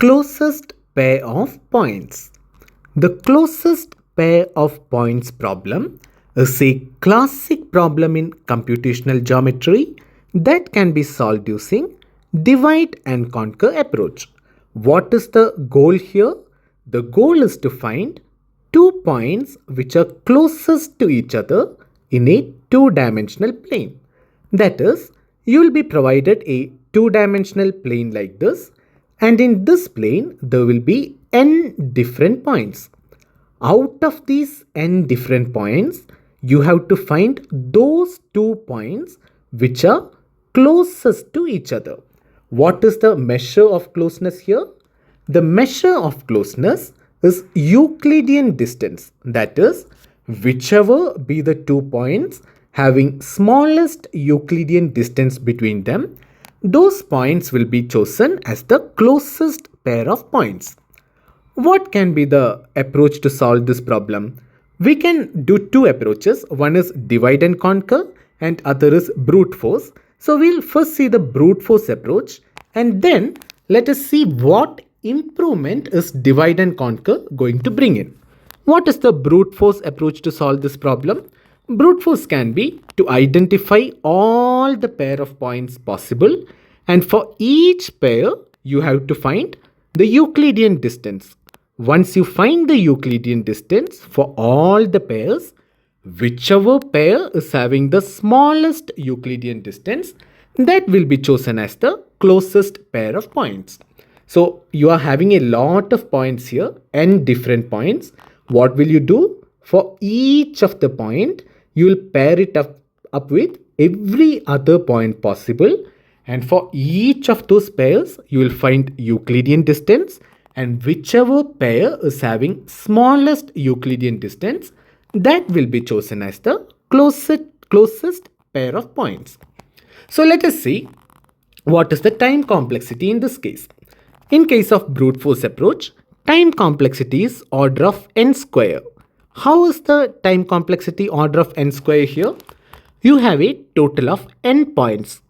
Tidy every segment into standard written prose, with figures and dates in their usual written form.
closest pair of points. The closest pair of points problem is a classic problem in computational geometry that can be solved using divide and conquer approach. What is the goal here? The goal is to find two points which are closest to each other in a two-dimensional plane. That is, you will be provided a two-dimensional plane like this, and in this plane there will be n different points. Out of these n different points, you have to find those 2 points which are closest to each other. What is the measure of closeness here? The measure of closeness is Euclidean distance. That is, whichever be the 2 points having smallest Euclidean distance between them, those points will be chosen as the closest pair of points. What can be the approach to solve this problem? We can do two approaches. One is divide and conquer and other is brute force. So we'll first see the brute force approach and then let us see what improvement is divide and conquer going to bring in. What is the brute force approach to solve this problem? Brute force can be to identify all the pair of points possible, and for each pair you have to find the Euclidean distance. Once you find the Euclidean distance for all the pairs, whichever pair is having the smallest Euclidean distance, that will be chosen as the closest pair of points. So you are having a lot of points here, n different points. What will you do? For each of the point, you will pair it up with every other point possible, and for each of those pairs, you will find Euclidean distance, and whichever pair is having smallest Euclidean distance, that will be chosen as the closest pair of points. So let us see what is the time complexity in this case. In case of brute force approach, time complexity is order of n square. How is the time complexity order of n square here? You have a total of n points.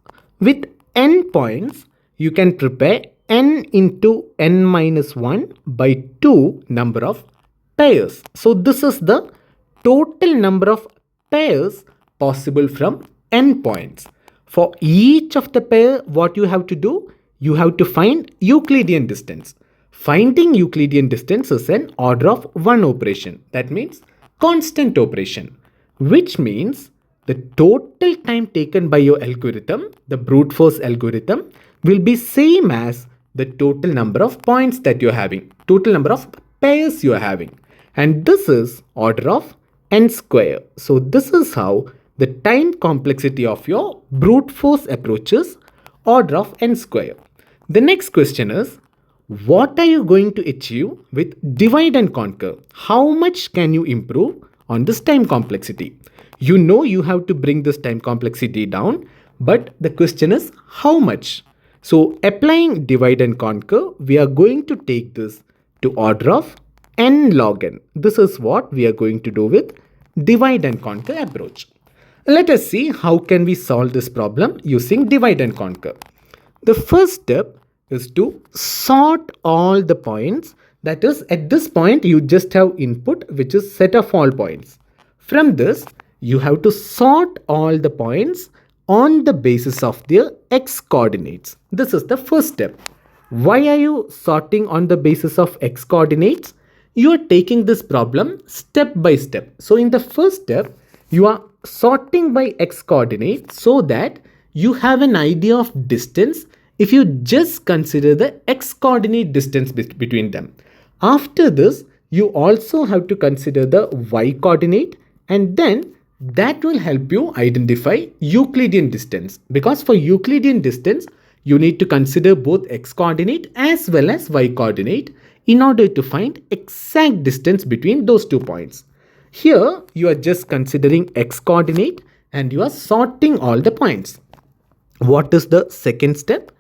With n points, you can prepare n into n minus 1 by 2 number of pairs. So this is the total number of pairs possible from n points. For each of the pair, what you have to do? You have to find Euclidean distance. Finding Euclidean distance is an order of 1 operation. That means constant operation, which means the total time taken by your algorithm, the brute force algorithm, will be same as the total number of points that you're having, total number of pairs you're having. And this is order of n square. So this is how the time complexity of your brute force approach is order of n square. The next question is, what are you going to achieve with divide and conquer? How much can you improve on this time complexity? You know you have to bring this time complexity down, but the question is how much? So applying divide and conquer, we are going to take this to order of n log n. This is what we are going to do with divide and conquer approach. Let us see how can we solve this problem using divide and conquer. The first step is to sort all the points. That is, at this point you just have input which is set of all points. From this you have to sort all the points on the basis of their x coordinates. This is the first step. Why are you sorting on the basis of x coordinates? You are taking this problem step by step. So in the first step, you are sorting by x coordinates so that you have an idea of distance if you just consider the x coordinate distance between them. After this, you also have to consider the y coordinate, and then that will help you identify Euclidean distance, because for Euclidean distance, you need to consider both x coordinate as well as y coordinate in order to find exact distance between those 2 points. Here, you are just considering x coordinate and you are sorting all the points. What is the second step?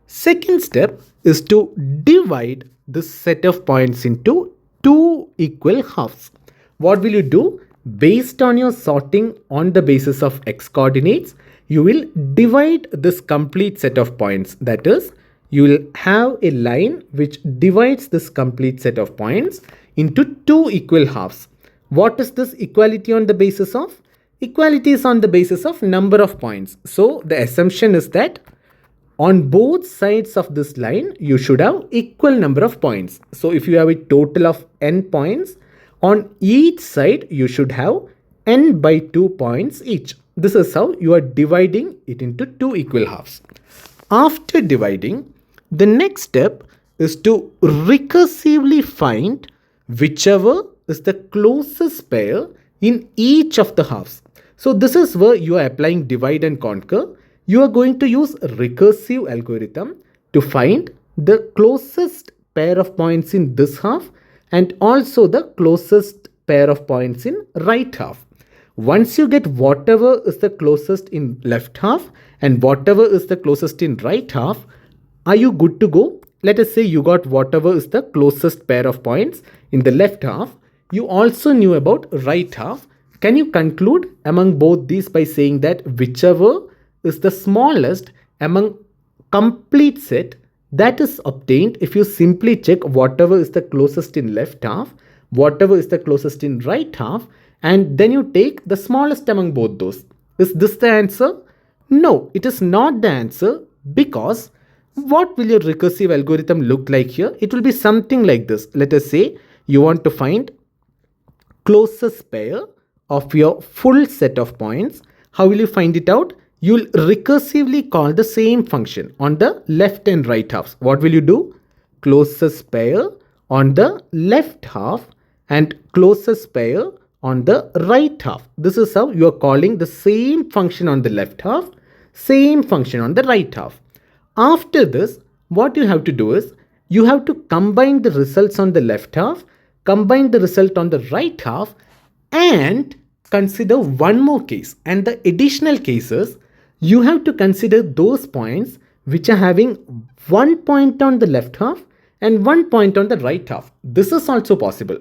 Second step is to divide this set of points into 2 equal halves. What will you do? Based on your sorting on the basis of x coordinates, you will divide this complete set of points. That is, you will have a line which divides this complete set of points into two equal halves. What is this equality on the basis of? Equality is on the basis of number of points. So the assumption is that on both sides of this line, you should have equal number of points. So if you have a total of n points, on each side, you should have n by 2 points each. This is how you are dividing it into two equal halves. After dividing, the next step is to recursively find whichever is the closest pair in each of the halves. So this is where you are applying divide and conquer. You are going to use a recursive algorithm to find the closest pair of points in this half and also the closest pair of points in right half. Once you get whatever is the closest in left half and whatever is the closest in right half, are you good to go? Let us say you got whatever is the closest pair of points in the left half. You also knew about right half. Can you conclude among both these by saying that whichever is the smallest among complete set, that is obtained if you simply check whatever is the closest in left half, whatever is the closest in right half, and then you take the smallest among both those. Is this the answer? No, it is not the answer, because what will your recursive algorithm look like here? It will be something like this. Let us say you want to find closest pair of your full set of points. How will you find it out? You will recursively call the same function on the left and right halves. What will you do? Closest pair on the left half and closest pair on the right half. This is how you are calling the same function on the left half, same function on the right half. After this, what you have to do is you have to combine the results on the left half, combine the result on the right half, and consider one more case. And the additional cases, you have to consider those points which are having 1 point on the left half and 1 point on the right half. This is also possible.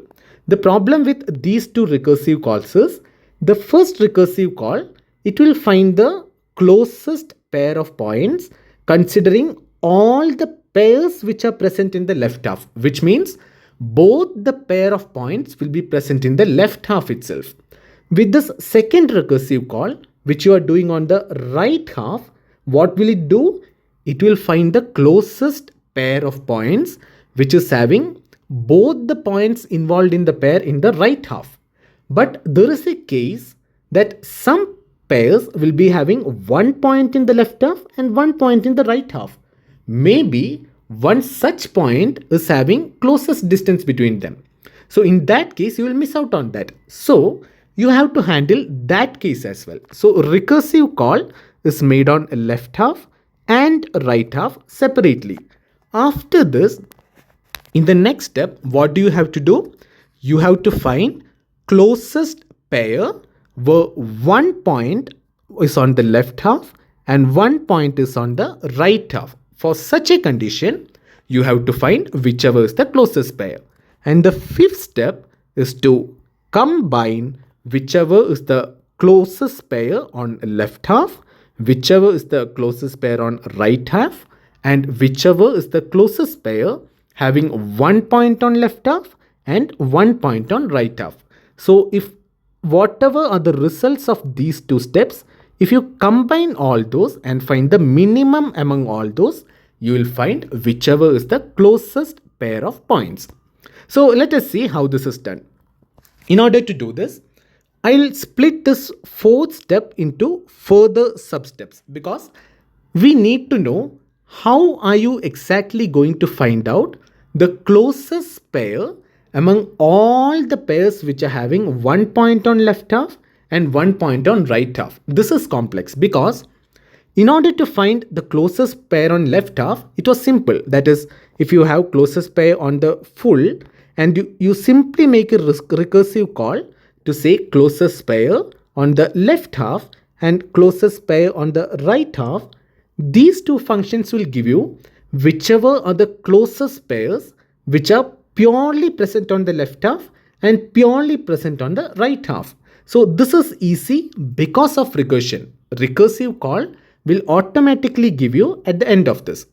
The problem with these two recursive calls is the first recursive call, it will find the closest pair of points considering all the pairs which are present in the left half, which means both the pair of points will be present in the left half itself. With this second recursive call, which you are doing on the right half, what will it do? It will find the closest pair of points which is having both the points involved in the pair in the right half. But there is a case that some pairs will be having 1 point in the left half and 1 point in the right half. Maybe one such point is having closest distance between them. So in that case, you will miss out on that. So you have to handle that case as well. So recursive call is made on left half and right half separately. After this, in the next step, what do you have to do? You have to find closest pair where 1 point is on the left half and 1 point is on the right half. For such a condition, you have to find whichever is the closest pair. And the fifth step is to combine whichever is the closest pair on left half, whichever is the closest pair on right half, and whichever is the closest pair having 1 point on left half and 1 point on right half. So if whatever are the results of these two steps, if you combine all those and find the minimum among all those, you will find whichever is the closest pair of points. So let us see how this is done. In order to do this, I'll split this fourth step into further sub-steps, because we need to know how are you exactly going to find out the closest pair among all the pairs which are having 1 point on left half and 1 point on right half. This is complex because in order to find the closest pair on left half, it was simple. That is, if you have closest pair on the full and you simply make a recursive call to say closest pair on the left half and closest pair on the right half, these two functions will give you whichever are the closest pairs which are purely present on the left half and purely present on the right half. So this is easy because of recursion. Recursive call will automatically give you at the end of this.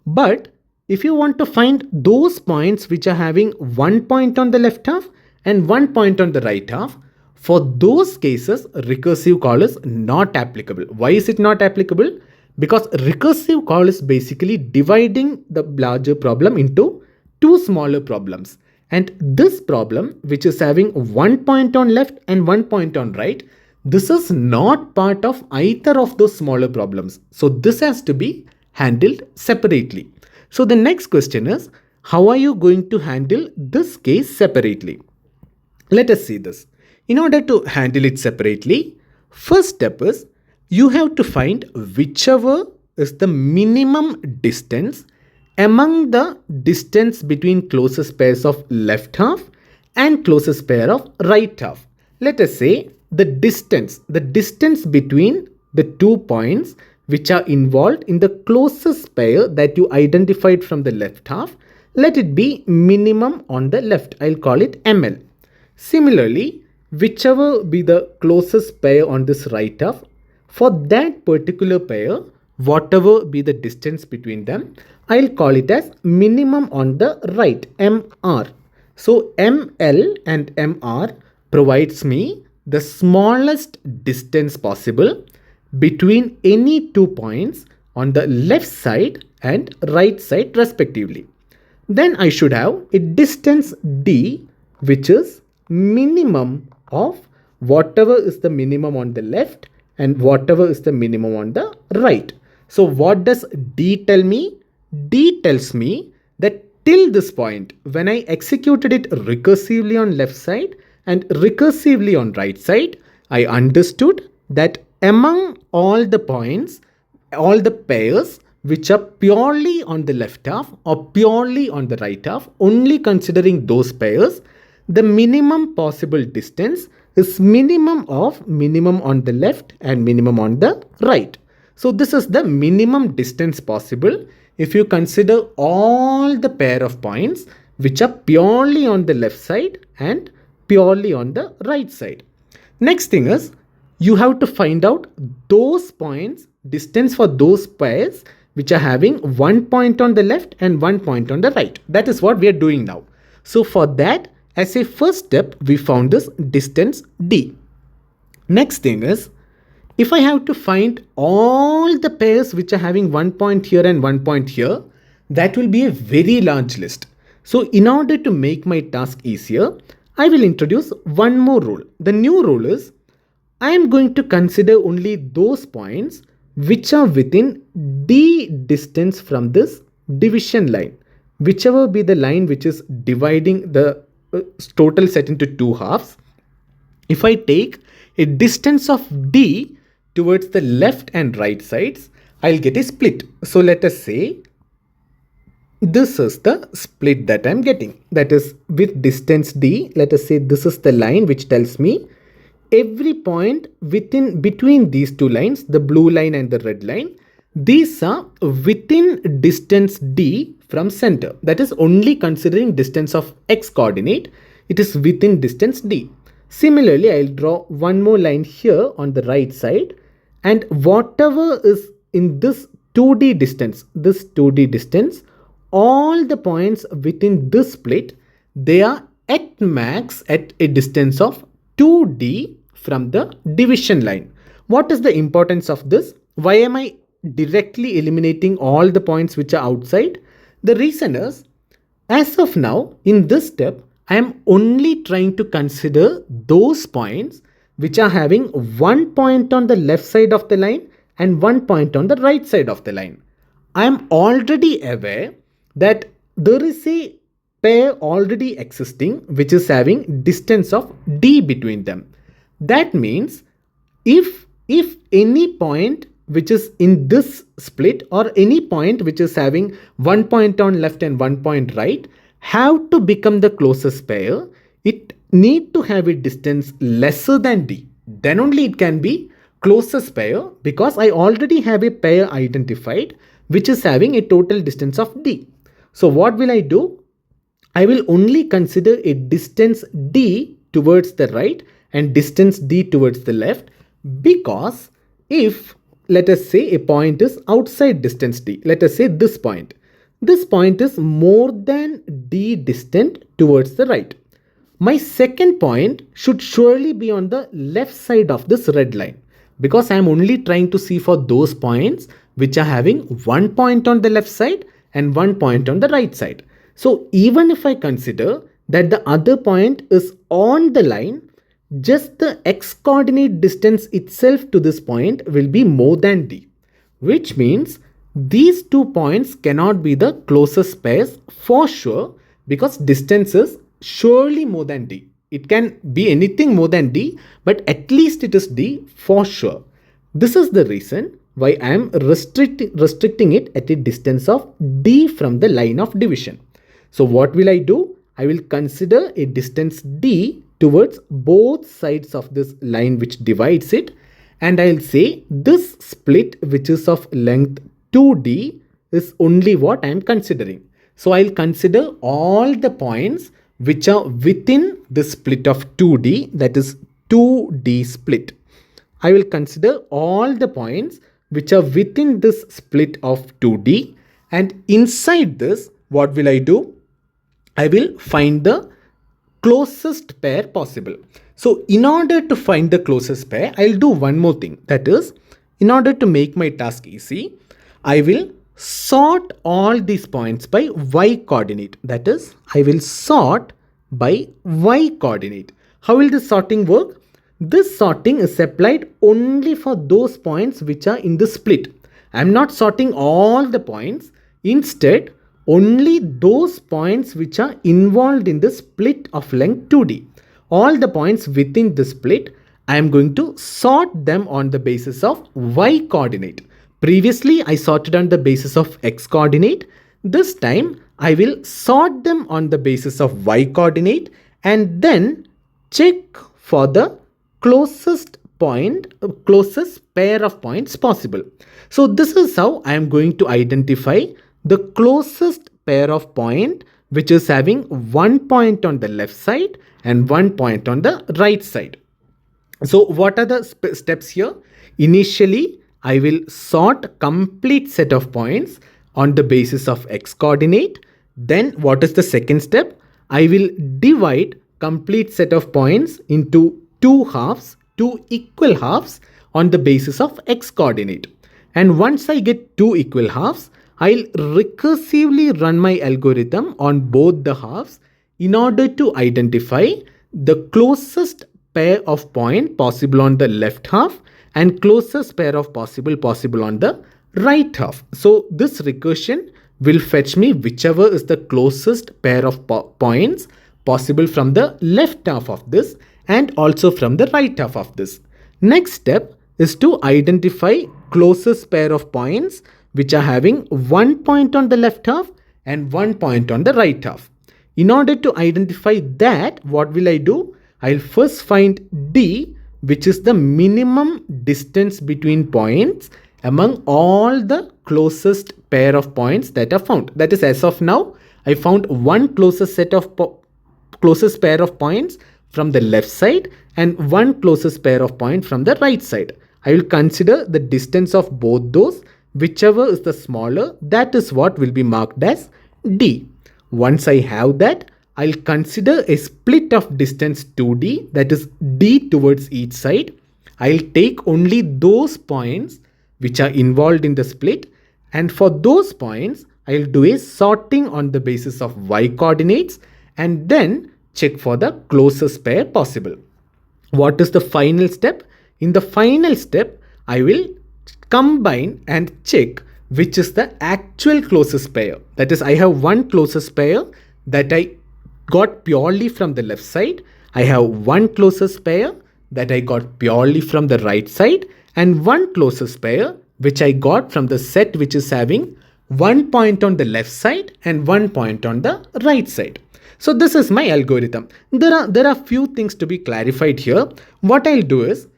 But if you want to find those points which are having one point on the left half and one point on the right half, for those cases, recursive call is not applicable. Why is it not applicable? Because recursive call is basically dividing the larger problem into two smaller problems. And this problem, which is having one point on left and one point on right, this is not part of either of those smaller problems. So this has to be handled separately. So the next question is, how are you going to handle this case separately? Let us see this. In order to handle it separately, first step is you have to find whichever is the minimum distance among the distance between closest pairs of left half and closest pair of right half. Let us say the distance between the 2 points which are involved in the closest pair that you identified from the left half, let it be minimum on the left. I'll call it ML. Similarly, whichever be the closest pair on this right half, for that particular pair, whatever be the distance between them, I'll call it as minimum on the right, MR. So ML and MR provides me the smallest distance possible between any 2 points on the left side and right side respectively. Then I should have a distance D, which is minimum of whatever is the minimum on the left and whatever is the minimum on the right. So what does D tell me? D tells me that till this point, when I executed it recursively on left side and recursively on right side, I understood that among all the points, all the pairs which are purely on the left half or purely on the right half, only considering those pairs, the minimum possible distance is minimum on the left and minimum on the right. So this is the minimum distance possible if you consider all the pair of points which are purely on the left side and purely on the right side. Next thing is, you have to find out those points, distance for those pairs which are having one point on the left and one point on the right. That is what we are doing now. So for that, as a first step, we found this distance D. Next thing is, if I have to find all the pairs which are having one point here and one point here, that will be a very large list. So in order to make my task easier, I will introduce one more rule. The new rule is, I am going to consider only those points which are within D distance from this division line. Whichever be the line which is dividing the total set into two halves. If I take a distance of D towards the left and right sides, I'll get a split. So let us say this is the split that I'm getting. That is with distance D. Let us say this is the line which tells me every point between these two lines, the blue line and the red line, these are within distance D from center. That is only considering distance of x coordinate. It is within distance D. Similarly, I'll draw one more line here on the right side, and whatever is in this 2D distance, all the points within this split, they are at max at a distance of 2D from the division line. What is the importance of this? Why am I directly eliminating all the points which are outside? The reason is, as of now, in this step, I am only trying to consider those points which are having one point on the left side of the line and one point on the right side of the line. I am already aware that there is a pair already existing which is having distance of D between them. That means if any point which is in this split or any point which is having one point on left and one point right have to become the closest pair, it need to have a distance lesser than D. Then only it can be closest pair, because I already have a pair identified which is having a total distance of D. So what will I do? I will only consider a distance D towards the right and distance D towards the left, because if, let us say, a point is outside distance D, let us say this point. this point is more than d distant towards the right. My second point should surely be on the left side of this red line, because I am only trying to see for those points which are having one point on the left side and one point on the right side. So even if I consider that the other point is on the line, just the x coordinate distance itself to this point will be more than d, which means these 2 points cannot be the closest pairs for sure, because distance is surely more than d. It can be anything more than d, but at least it is d for sure. This is the reason why I am restricting it at a distance of d from the line of division. So what will I do? I will consider a distance d towards both sides of this line which divides it, and I'll say this split, which is of length 2d, is only what I am considering. So I'll consider all the points which are within the split of 2d, that is 2d split. I will consider all the points which are within this split of 2d, and inside this, what will I do? I will find the closest pair possible. So in order to find the closest pair, I'll do one more thing. That is, in order to make my task easy, I will sort all these points by y coordinate. That is, I will sort by y coordinate. How will this sorting work? This sorting is applied only for those points which are in the split. I am not sorting all the points. Instead, only those points which are involved in the split of length 2d. All the points within the split, I am going to sort them on the basis of y coordinate. Previously, I sorted on the basis of x coordinate. This time, I will sort them on the basis of y coordinate and then check for the closest pair of points possible. So this is how I am going to identify the closest pair of point which is having 1 point on the left side and 1 point on the right side. So what are the steps here? Initially, I will sort complete set of points on the basis of x coordinate. Then what is the second step? I will divide complete set of points into two equal halves on the basis of x coordinate. And once I get two equal halves, I'll recursively run my algorithm on both the halves in order to identify the closest pair of point possible on the left half and closest pair of possible on the right half. So this recursion will fetch me whichever is the closest pair of points possible from the left half of this and also from the right half of this. Next step is to identify closest pair of points which are having 1 point on the left half and 1 point on the right half. In order to identify that, what will I do? I'll first find d, which is the minimum distance between points among all the closest pair of points that are found. That is, as of now, I found one closest pair of points from the left side and one closest pair of points from the right side. I will consider the distance of both those. Whichever is the smaller, that is what will be marked as d. Once I have that, I'll consider a split of distance 2d, that is d towards each side. I'll take only those points which are involved in the split, and for those points, I'll do a sorting on the basis of y coordinates and then check for the closest pair possible. What is the final step? In the final step, I will combine and check which is the actual closest pair. That is, I have one closest pair that I got purely from the left side. I have one closest pair that I got purely from the right side and one closest pair which I got from the set which is having 1 point on the left side and 1 point on the right side. So this is my algorithm. There are few things to be clarified here. What I'll do is,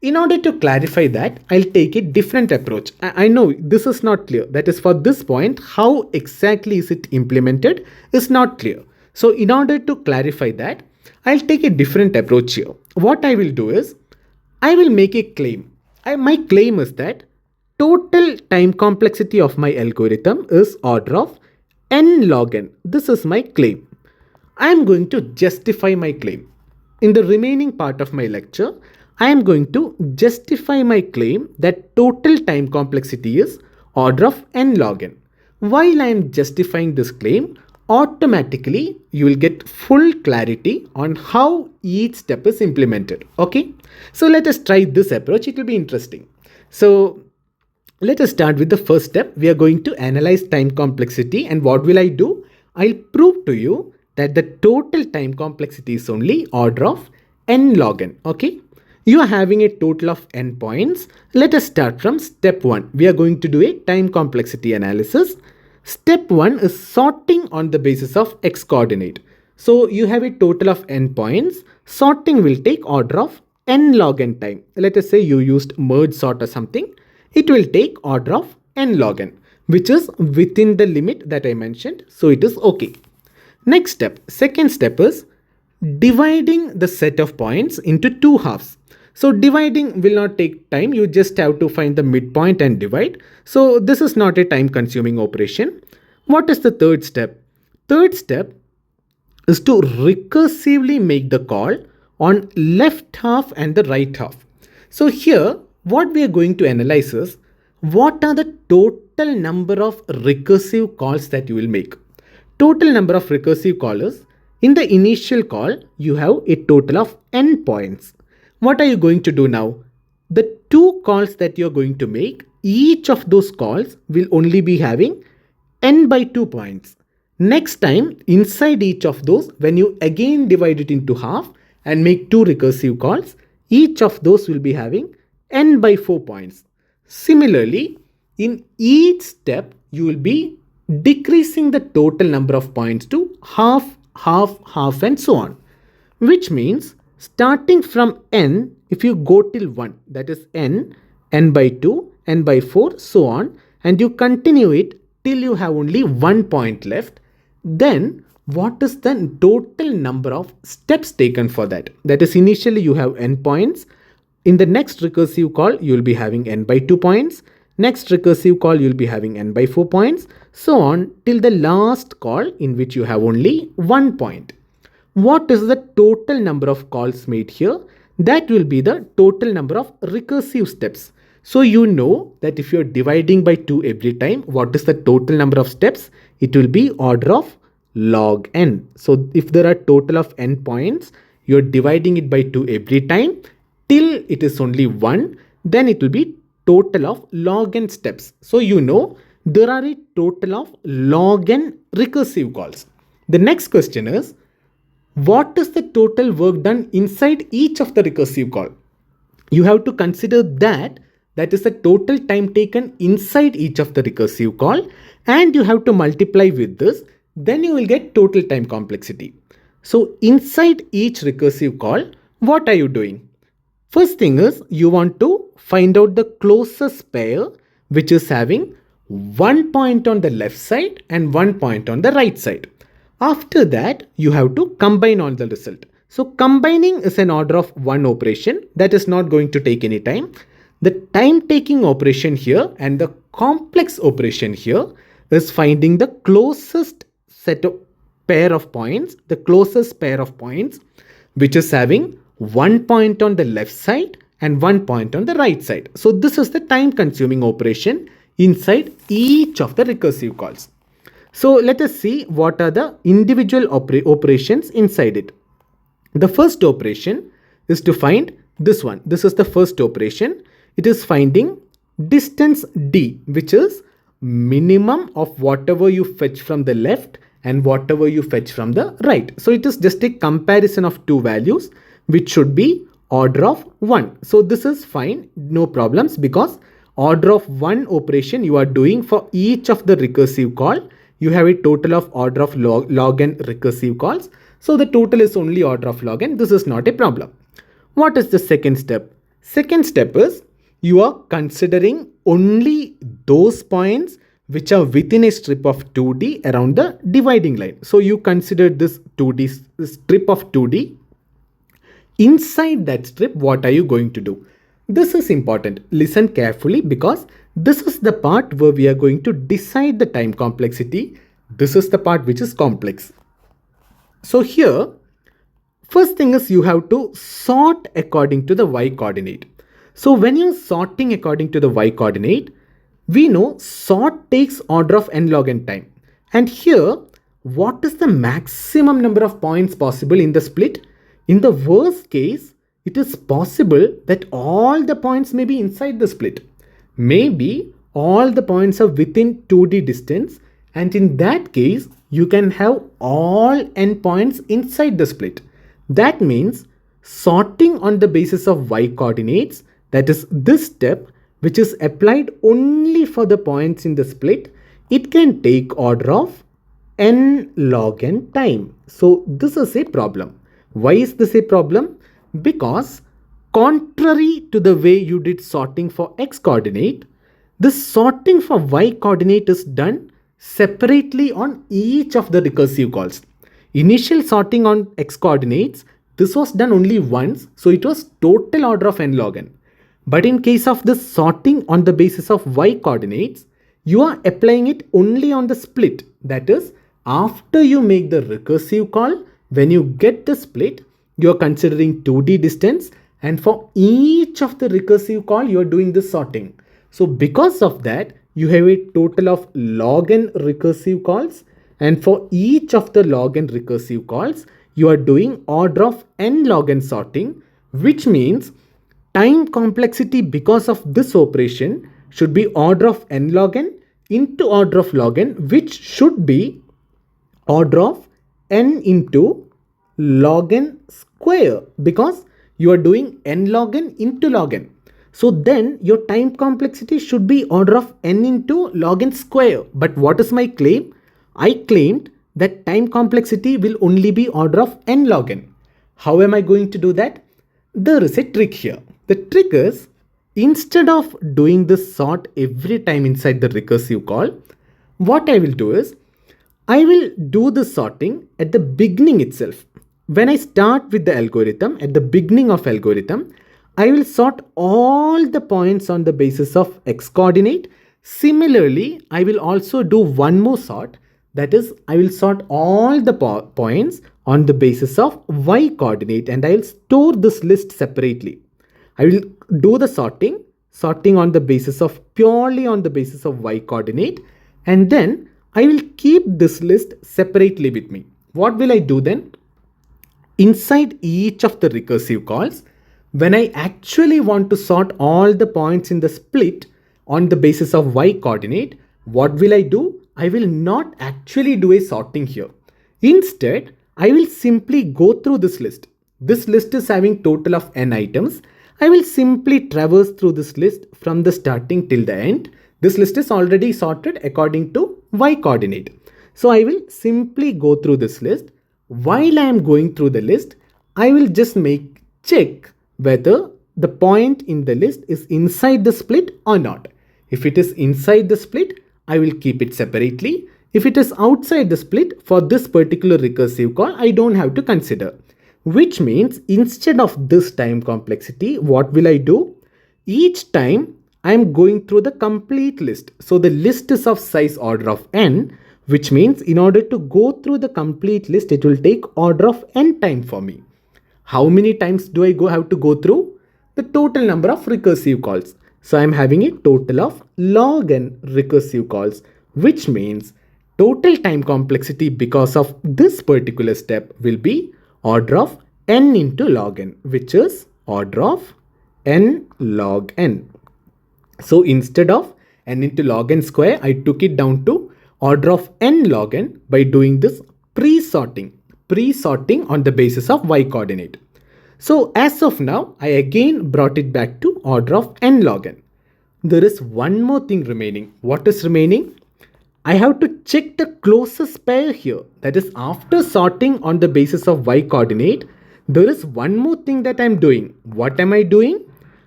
in order to clarify that, I'll take a different approach. I know this is not clear. That is, for this point, how exactly is it implemented is not clear. So in order to clarify that, I'll take a different approach here. What I will do is, I will make a claim. My claim is that total time complexity of my algorithm is order of n log n. This is my claim. I am going to justify my claim. In the remaining part of my lecture, I am going to justify my claim that total time complexity is order of n log n. While I am justifying this claim, automatically you will get full clarity on how each step is implemented. Okay, so let us try this approach. It will be interesting. So let us start with the first step. We are going to analyze time complexity, and what will I do? I'll prove to you that the total time complexity is only order of n log n. Okay, you are having a total of n points. Let us start from step 1. We are going to do a time complexity analysis. Step 1 is sorting on the basis of x coordinate. So you have a total of n points. Sorting will take order of n log n time. Let us say you used merge sort or something. It will take order of n log n, which is within the limit that I mentioned. So it is okay. Next step, second step is dividing the set of points into two halves. So dividing will not take time. You just have to find the midpoint and divide. So this is not a time consuming operation. What is the third step? Third step is to recursively make the call on left half and the right half. So here what we are going to analyze is what are the total number of recursive calls that you will make. Total number of recursive callers. In the initial call, you have a total of n points. What are you going to do now? The two calls that you are going to make, each of those calls will only be having n by 2 points. Next time, inside each of those, when you again divide it into half and make two recursive calls, each of those will be having n by 4 points. Similarly, in each step, you will be decreasing the total number of points to half, half, half, and so on. Which means starting from n, if you go till 1, that is n, n by 2, n by 4, so on, and you continue it till you have only 1 point left, then what is the total number of steps taken for that? That is, initially you have n points. In the next recursive call, you will be having n by 2 points. Next recursive call, you will be having n by 4 points. So on till the last call in which you have only 1 point. What is the total number of calls made here? That will be the total number of recursive steps. So you know that if you are dividing by 2 every time, what is the total number of steps? It will be order of log n. So if there are total of n points, you are dividing it by 2 every time till it is only 1, then it will be total of log n steps. So you know there are a total of log n recursive calls. The next question is, what is the total work done inside each of the recursive call? You have to consider that is the total time taken inside each of the recursive call, and you have to multiply with this, then you will get total time complexity. So inside each recursive call, what are you doing? First thing is you want to find out the closest pair which is having 1 point on the left side and 1 point on the right side. After that, you have to combine on the result. So combining is an order of 1 operation that is not going to take any time. The time taking operation here and the complex operation here is finding the closest pair of points, the closest pair of points which is having 1 point on the left side and 1 point on the right side. So this is the time consuming operation inside each of the recursive calls. So let us see what are the individual operations inside it. The first operation is to find this one. This is the first operation. It is finding distance d, which is minimum of whatever you fetch from the left and whatever you fetch from the right. So it is just a comparison of two values which should be order of 1. So this is fine, no problems, because order of 1 operation you are doing for each of the recursive call. You have a total of order of log n recursive calls. So the total is only order of log n. This is not a problem. What is the second step? Second step is you are considering only those points which are within a strip of 2D around the dividing line. So you consider this 2D strip of 2D. Inside that strip, what are you going to do? This is important. Listen carefully, because this is the part where we are going to decide the time complexity This is the part which is complex. So here, first thing is you have to sort according to the y coordinate. So when you're sorting according to the y coordinate, we know sort takes order of n log n time. And here, what is the maximum number of points possible in the split? In the worst case, it is possible that all the points may be inside the split. Maybe all the points are within 2D distance, and in that case, you can have all n points inside the split. That means sorting on the basis of y coordinates, that is this step, which is applied only for the points in the split, it can take order of n log n time. So this is a problem. Why is this a problem? Because contrary to the way you did sorting for x coordinate, this sorting for y coordinate is done separately on each of the recursive calls. Initial sorting on x coordinates, this was done only once, so it was total order of n log n. But in case of this sorting on the basis of y coordinates, you are applying it only on the split. That is, after you make the recursive call, when you get the split, you are considering 2D distance, and for each of the recursive call, you are doing this sorting. So because of that, you have a total of log n recursive calls, and for each of the log n recursive calls, you are doing order of n log n sorting, which means time complexity because of this operation should be order of n log n into order of log n, which should be order of n into log n square, because you are doing n log n into log n. So then your time complexity should be order of n into log n square. But what is my claim? I claimed that time complexity will only be order of n log n. How am I going to do that? There is a trick here. The trick is, instead of doing this sort every time inside the recursive call, what I will do is, I will do the sorting at the beginning itself. When I start with the algorithm, at the beginning of algorithm, I will sort all the points on the basis of x coordinate. Similarly, I will also do one more sort. That is, I will sort all the points on the basis of y coordinate, and I will store this list separately. I will do the sorting on the basis of purely on the basis of y coordinate, and then I will keep this list separately with me. What will I do then? Inside each of the recursive calls, when I actually want to sort all the points in the split on the basis of y coordinate, what will I do? I will not actually do a sorting here. Instead, I will simply go through this list. This list is having total of n items. I will simply traverse through this list from the starting till the end. This list is already sorted according to y coordinate. So I will simply go through this list. While I am going through the list, I will just check whether the point in the list is inside the split or not. If it is inside the split, I will keep it separately. If it is outside the split, for this particular recursive call, I don't have to consider. Which means instead of this time complexity, what will I do? Each time I am going through the complete list. So the list is of size order of n, which means in order to go through the complete list, it will take order of n time for me. How many times do I have to go through? The total number of recursive calls. So I am having a total of log n recursive calls, which means total time complexity because of this particular step will be order of n into log n, which is order of n log n. So instead of n into log n square, I took it down to order of n log n by doing this pre-sorting on the basis of y coordinate. So as of now, I again brought it back to order of n log n. There is one more thing remaining. What is remaining? I have to check the closest pair here. That is, after sorting on the basis of y coordinate, there is one more thing that I am doing. What am I doing?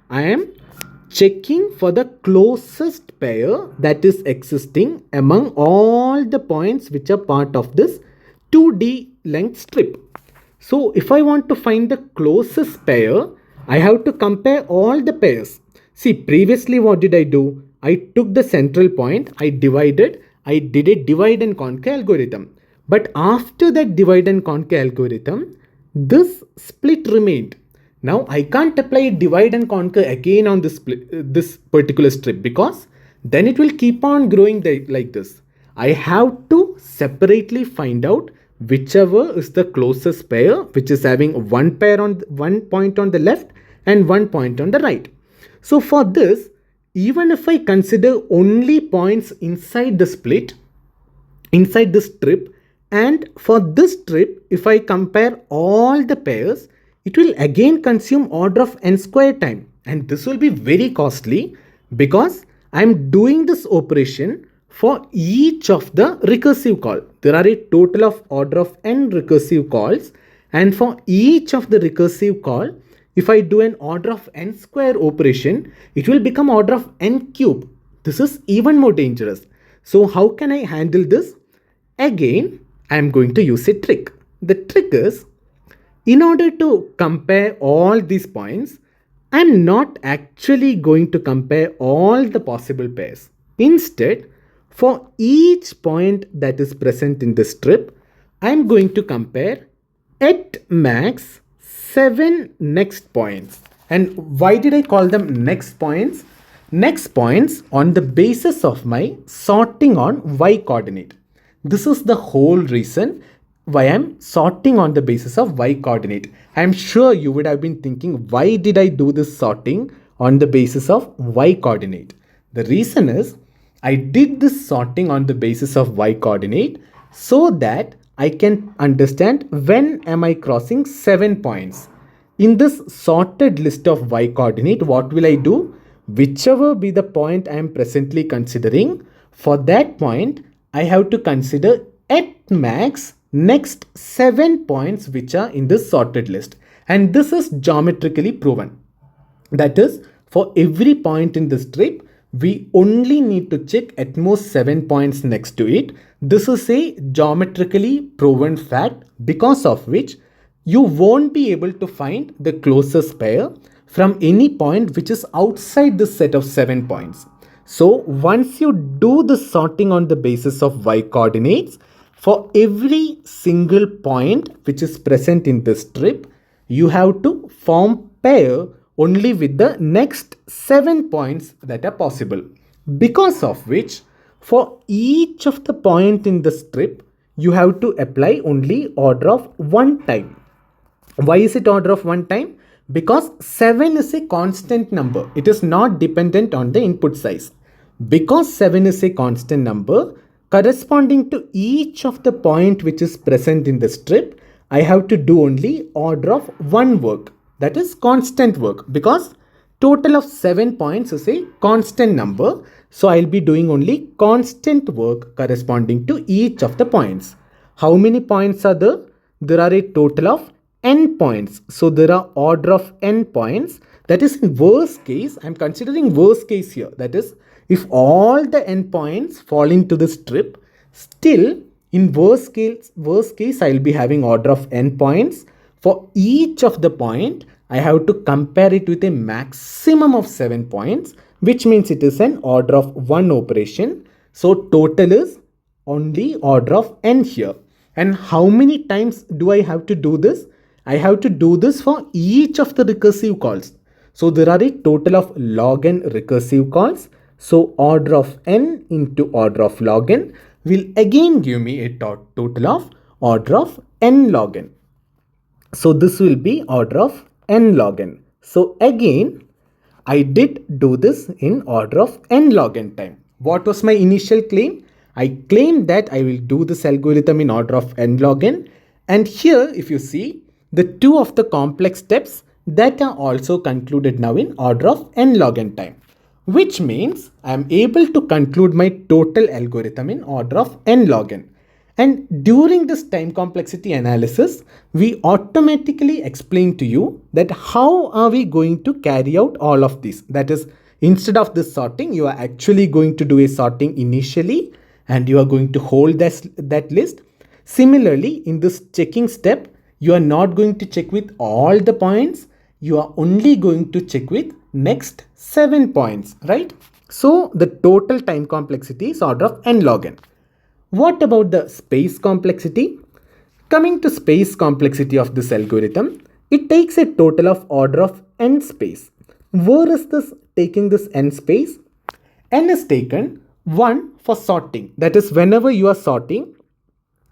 I am checking for the closest pair that is existing among all the points which are part of this 2D length strip. So if I want to find the closest pair, I have to compare all the pairs. See, previously what did I do? I took the central point, I divided, I did a divide and conquer algorithm. But after that divide and conquer algorithm, this split remained. Now I can't apply a divide and conquer again on this particular strip, because then it will keep on growing like this. I have to separately find out whichever is the closest pair, which is having one pair on one point on the left and one point on the right. So for this, even if I consider only points inside the split, inside this strip, and for this strip, if I compare all the pairs, it will again consume order of n square time, and this will be very costly because I'm doing this operation for each of the recursive call. There are a total of order of n recursive calls, and for each of the recursive call, if I do an order of n square operation, it will become order of n cube. This is even more dangerous. So how can I handle this? Again, I am going to use a trick. The trick is, in order to compare all these points, I am not actually going to compare all the possible pairs. Instead, for each point that is present in the strip, I am going to compare at max 7 next points. And why did I call them next points? Next points on the basis of my sorting on y coordinate. This is the whole reason why I'm sorting on the basis of y coordinate. I'm sure you would have been thinking, why did I do this sorting on the basis of y coordinate? The reason is, I did this sorting on the basis of y coordinate so that I can understand when am I crossing 7 points. In this sorted list of y coordinate, what will I do? Whichever be the point I am presently considering, for that point, I have to consider at max next 7 points which are in this sorted list. And this is geometrically proven. That is, for every point in the strip, we only need to check at most 7 points next to it. This is a geometrically proven fact, because of which you won't be able to find the closest pair from any point which is outside this set of 7 points. So once you do the sorting on the basis of y coordinates, for every single point which is present in this strip, you have to form pair only with the next 7 points that are possible. Because of which, for each of the point in the strip, you have to apply only order of 1 time. Why is it order of 1 time? Because 7 is a constant number. It is not dependent on the input size. Because 7 is a constant number, corresponding to each of the point which is present in the strip, I have to do only order of 1 work. That is constant work, because total of 7 points is a constant number. So I'll be doing only constant work corresponding to each of the points. How many points are there? There are a total of n points. So there are order of n points. That is, in worst case, I'm considering worst case here. That is, if all the n points fall into the strip, still in worst case, I'll be having order of n points. For each of the point, I have to compare it with a maximum of 7 points, which means it is an order of 1 operation. So total is only order of n here. And how many times do I have to do this? I have to do this for each of the recursive calls. So there are a total of log n recursive calls. So order of n into order of log n will again give me a total of order of n log n. So this will be order of n log n. So again, I did do this in order of n log n time. What was my initial claim? I claimed that I will do this algorithm in order of n log n. And here, if you see, the 2 of the complex steps that are also concluded now in order of n log n time. Which means I am able to conclude my total algorithm in order of n log n. And during this time complexity analysis, we automatically explain to you that how are we going to carry out all of this. That is, instead of this sorting, you are actually going to do a sorting initially and you are going to hold that list. Similarly, in this checking step, you are not going to check with all the points. You are only going to check with next 7 points, right? So the total time complexity is order of n log n. What about the space complexity? Coming to space complexity of this algorithm, it takes a total of order of n space. Where is this taking this n space? N is taken 1 for sorting. That is, whenever you are sorting,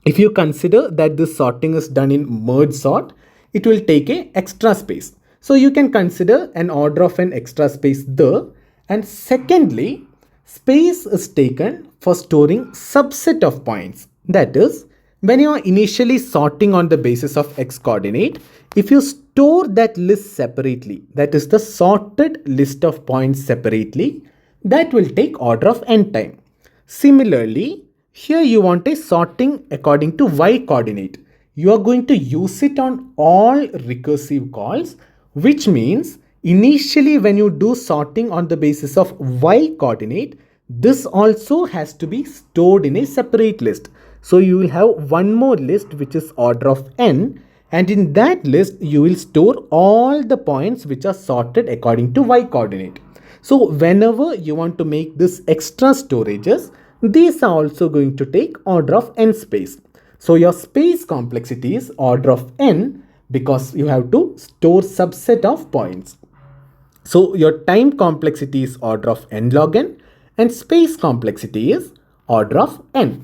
if you consider that this sorting is done in merge sort, it will take a extra space. So you can consider an order of an extra space there. And secondly, space is taken for storing subset of points. That is, when you are initially sorting on the basis of x coordinate, if you store that list separately, that is the sorted list of points separately, that will take order of n time. Similarly, here you want a sorting according to y coordinate. You are going to use it on all recursive calls, which means initially when you do sorting on the basis of y coordinate, this also has to be stored in a separate list. So you will have one more list which is order of n, and in that list you will store all the points which are sorted according to y coordinate. So whenever you want to make this extra storages, these are also going to take order of n space. So your space complexity is order of n because you have to store subset of points. So your time complexity is order of n log n and space complexity is order of n.